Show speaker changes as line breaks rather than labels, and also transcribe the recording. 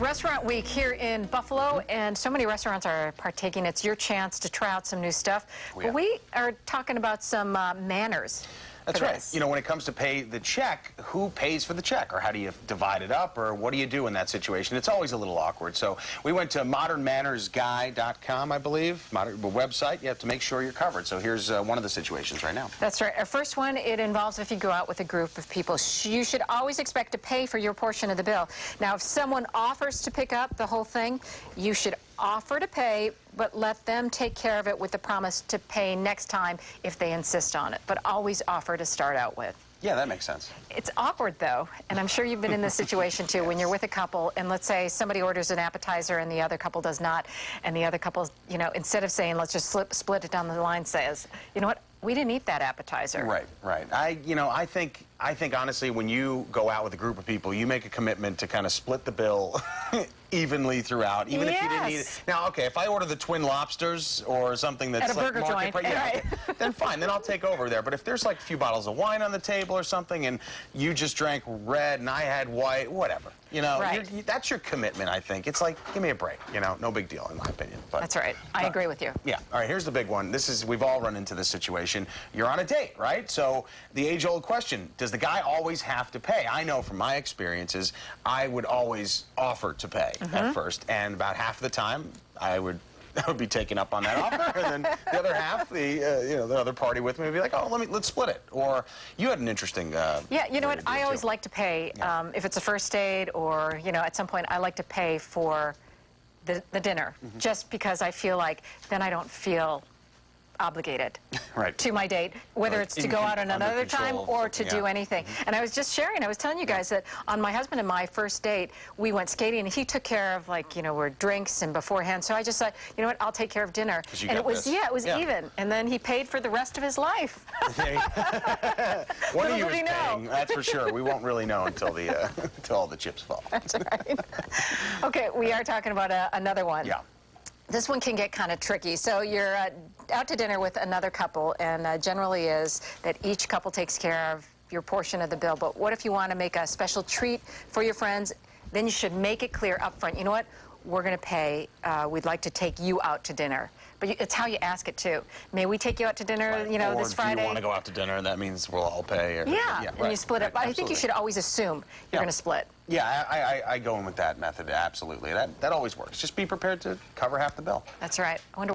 Restaurant Week here in Buffalo, and so many restaurants are partaking. It's your chance to try out some new stuff.
Oh, yeah.
But we are talking about some manners.
That's right. You know, when it comes to pay the check, who pays for the check? Or how do you divide it up? Or what do you do in that situation? It's always a little awkward. So we went to modernmannersguy.com, I believe, website. You have to make sure you're covered. So here's one of the situations right now.
That's right. Our first one, it involves if you go out with a group of people. You should always expect to pay for your portion of the bill. Now, if someone offers to pick up the whole thing, you should offer to pay, but let them take care of it with the promise to pay next time if they insist on it. But always offer to start out with.
Yeah, that makes sense.
It's awkward, though, and I'm sure you've been in this situation, too, when you're with a couple, and let's say somebody orders an appetizer and the other couple does not, and the other couple, you know, instead of saying, let's just split it down the line, says, you know what, we didn't eat that appetizer.
Right, right. I think honestly, when you go out with a group of people, you make a commitment to kind of split the bill evenly throughout, even if you didn't eat it. Now, okay, if I order the twin lobsters or something that's
at a burger joint,
then fine, then I'll take over there. But if there's like a few bottles of wine on the table or something, and you just drank red and I had white, whatever, you know, that's your commitment. I think it's like, give me a break, you know, no big deal in my opinion. But
that's right. I agree with you.
Yeah. All right. Here's the big one. We've all run into this situation. You're on a date, right? So the age-old question: does the guy always have to pay? I know from my experiences, I would always offer to pay at first, and about half the time, I would be taken up on that offer, and then the other half, the other party with me would be like, oh, let's split it. Or you had an interesting.
Yeah, you know what? I always like to pay if it's a first date, or at some point, I like to pay for the dinner, just because I feel like then I don't feel obligated to my date, whether it's to go out on another time or to do anything. And I was just sharing, I was telling you guys that on my husband and my first date, we went skating, and he took care of, like, our drinks and beforehand. So I just thought, you know what, I'll take care of dinner. And it was, it was even. And then he paid for the rest of his life.
One of you is paying, that's for sure. We won't really know until until all the chips fall.
That's right. Okay, we are talking about another one.
Yeah.
This one can get kind of tricky. So you're out to dinner with another couple, and generally is that each couple takes care of your portion of the bill. But what if you want to make a special treat for your friends? Then you should make it clear up front. You know what? We're going to pay. We'd like to take you out to dinner. But it's how you ask it, too. May we take you out to dinner, this Friday?
Or do you want to go out to dinner, and that means we'll all pay? Or,
and you split it. But I think you should always assume you're going to split.
Yeah, I go in with that method, absolutely. That always works. Just be prepared to cover half the bill.
That's right. I wonder